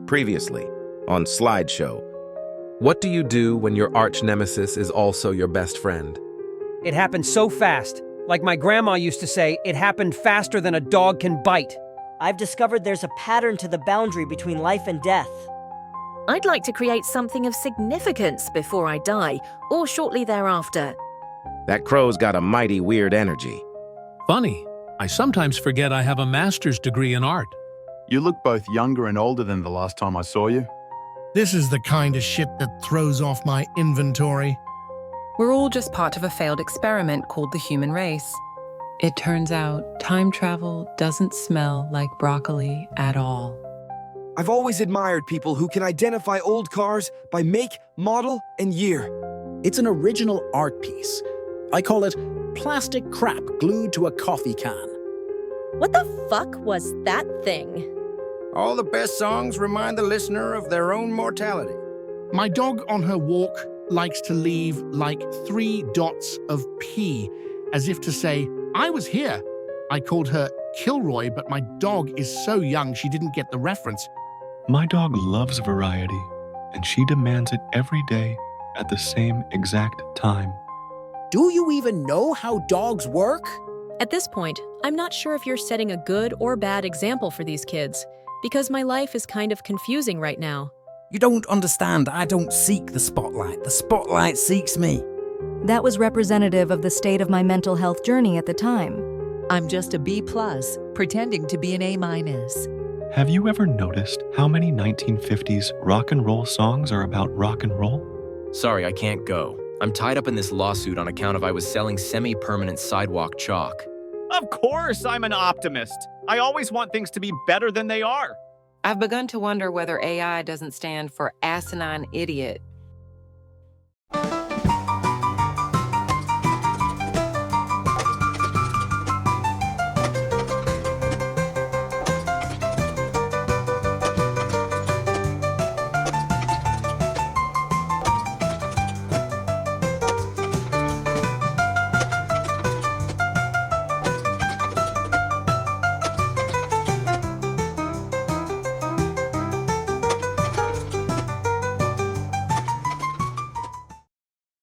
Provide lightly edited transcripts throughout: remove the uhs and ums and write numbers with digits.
Previously, on Slideshow. What do you do when your arch nemesis is also your best friend? It happened so fast. Like my grandma used to say, it happened faster than a dog can bite. I've discovered there's a pattern to the boundary between life and death. I'd like to create something of significance before I die, or shortly thereafter. That crow's got a mighty weird energy. Funny, I sometimes forget I have a master's degree in art. You look both younger and older than the last time I saw you. This is the kind of shit that throws off my inventory. We're all just part of a failed experiment called the human race. It turns out time travel doesn't smell like broccoli at all. I've always admired people who can identify old cars by make, model, and year. It's an original art piece. I call it plastic crap glued to a coffee can. What the fuck was that thing? All the best songs remind the listener of their own mortality. My dog on her walk likes to leave like 3 dots of pee, as if to say, I was here. I called her Kilroy, but my dog is so young she didn't get the reference. My dog loves variety, and she demands it every day at the same exact time. Do you even know how dogs work? At this point, I'm not sure if you're setting a good or bad example for these kids, because my life is kind of confusing right now. You don't understand. I don't seek the spotlight. The spotlight seeks me. That was representative of the state of my mental health journey at the time. I'm just a B+, pretending to be an A-. Have you ever noticed how many 1950s rock and roll songs are about rock and roll? Sorry, I can't go. I'm tied up in this lawsuit on account of I was selling semi-permanent sidewalk chalk. Of course I'm an optimist. I always want things to be better than they are. I've begun to wonder whether AI doesn't stand for asinine idiot.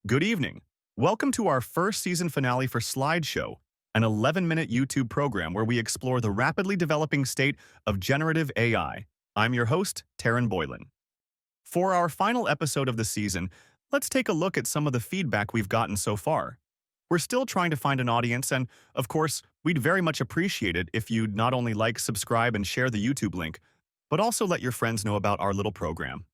Good evening. Welcome to our first season finale for Slideshow, an 11-minute YouTube program where we explore the rapidly developing state of generative AI. I'm your host, Taryn Boylan. For our final episode of the season, let's take a look at some of the feedback we've gotten so far. We're still trying to find an audience, and of course, we'd very much appreciate it if you'd not only like, subscribe, and share the YouTube link, but also let your friends know about our little program.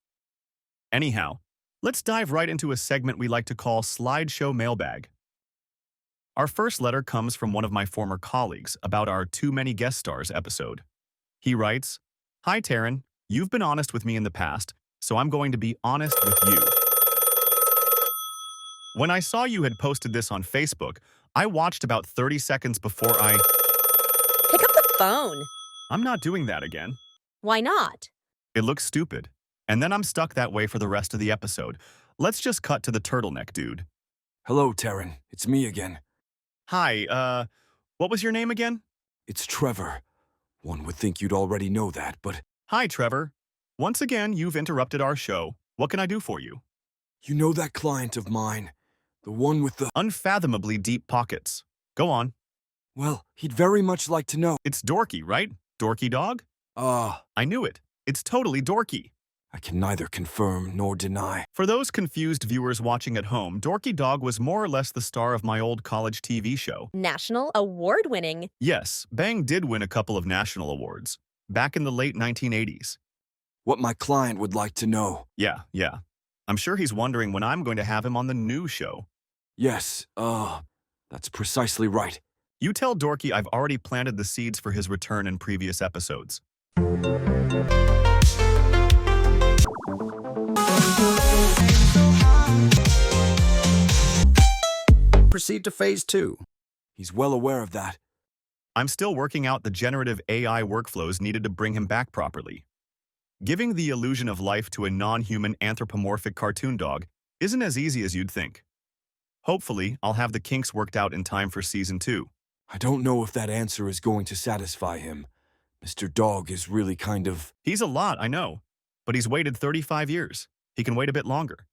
Anyhow, let's dive right into a segment we like to call Slideshow Mailbag. Our first letter comes from one of my former colleagues about our Too Many Guest Stars episode. He writes, Hi Taryn, you've been honest with me in the past, so I'm going to be honest with you. When I saw you had posted this on Facebook, I watched about 30 seconds before I... Pick up the phone. I'm not doing that again. Why not? It looks stupid. And then I'm stuck that way for the rest of the episode. Let's just cut to the turtleneck dude. Hello, Taryn. It's me again. Hi, what was your name again? It's Trevor. One would think you'd already know that, but... Hi, Trevor. Once again, you've interrupted our show. What can I do for you? You know that client of mine? The one with the... unfathomably deep pockets. Go on. Well, he'd very much like to know... It's Dorky, right? Dorky Dog? I knew it. It's totally Dorky. I can neither confirm nor deny. For those confused viewers watching at home, Dorky Dog was more or less the star of my old college TV show. National award-winning. Yes, Bang did win a couple of national awards, back in the late 1980s. What my client would like to know. Yeah. I'm sure he's wondering when I'm going to have him on the new show. Yes, that's precisely right. You tell Dorky I've already planted the seeds for his return in previous episodes. Proceed to phase 2. He's well aware of that. I'm still working out the generative AI workflows needed to bring him back properly. Giving the illusion of life to a non-human anthropomorphic cartoon dog isn't as easy as you'd think. Hopefully, I'll have the kinks worked out in time for Season 2. I don't know if that answer is going to satisfy him. Mr. Dog is really kind of... He's a lot, I know. but he's waited 35 years. He can wait a bit longer.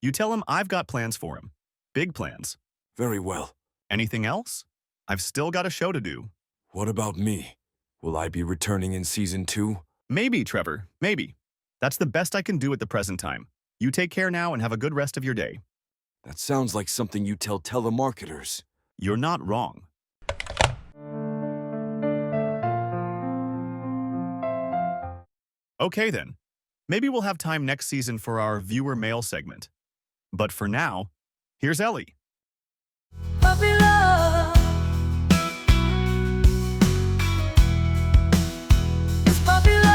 You tell him I've got plans for him. Big plans. Very well. Anything else? I've still got a show to do. What about me? Will I be returning in Season 2? Maybe, Trevor. Maybe. That's the best I can do at the present time. You take care now and have a good rest of your day. That sounds like something you tell telemarketers. You're not wrong. Okay then. Maybe we'll have time next season for our viewer mail segment. But for now, here's Ellie. Puppy love. It's puppy love.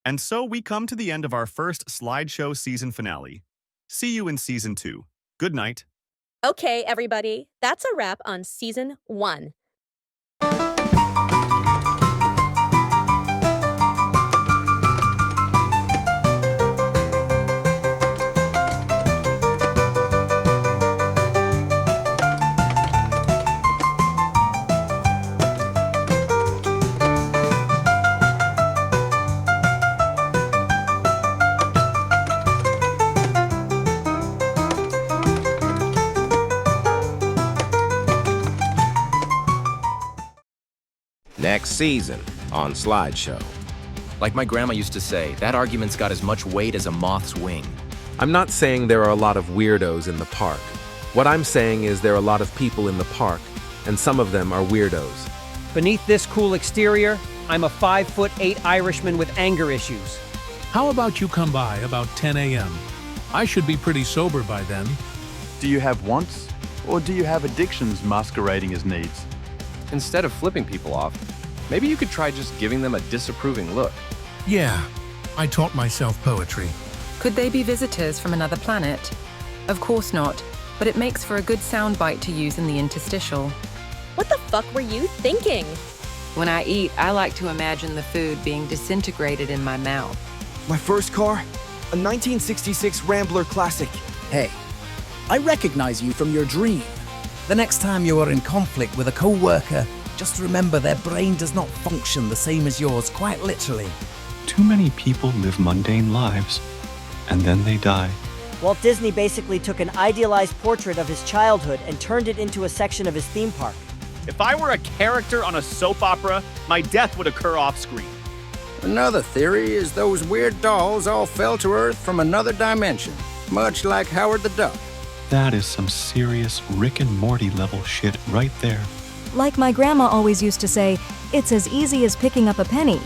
And so we come to the end of our first Slideshow season finale. See you in Season 2. Good night. Okay, everybody, that's a wrap on Season 1. Next season on Slideshow. Like my grandma used to say, that argument's got as much weight as a moth's wing. I'm not saying there are a lot of weirdos in the park. What I'm saying is there are a lot of people in the park, and some of them are weirdos. Beneath this cool exterior, I'm a 5'8" Irishman with anger issues. How about you come by about 10 a.m.? I should be pretty sober by then. Do you have wants, or do you have addictions masquerading as needs? Instead of flipping people off, maybe you could try just giving them a disapproving look. Yeah, I taught myself poetry. Could they be visitors from another planet? Of course not, but it makes for a good soundbite to use in the interstitial. What the fuck were you thinking? When I eat, I like to imagine the food being disintegrated in my mouth. My first car? A 1966 Rambler Classic. Hey, I recognize you from your dream. The next time you are in conflict with a co-worker, just remember their brain does not function the same as yours, quite literally. Too many people live mundane lives, and then they die. Walt Disney basically took an idealized portrait of his childhood and turned it into a section of his theme park. If I were a character on a soap opera, my death would occur off-screen. Another theory is those weird dolls all fell to Earth from another dimension, much like Howard the Duck. That is some serious Rick and Morty level shit right there. Like my grandma always used to say, it's as easy as picking up a penny.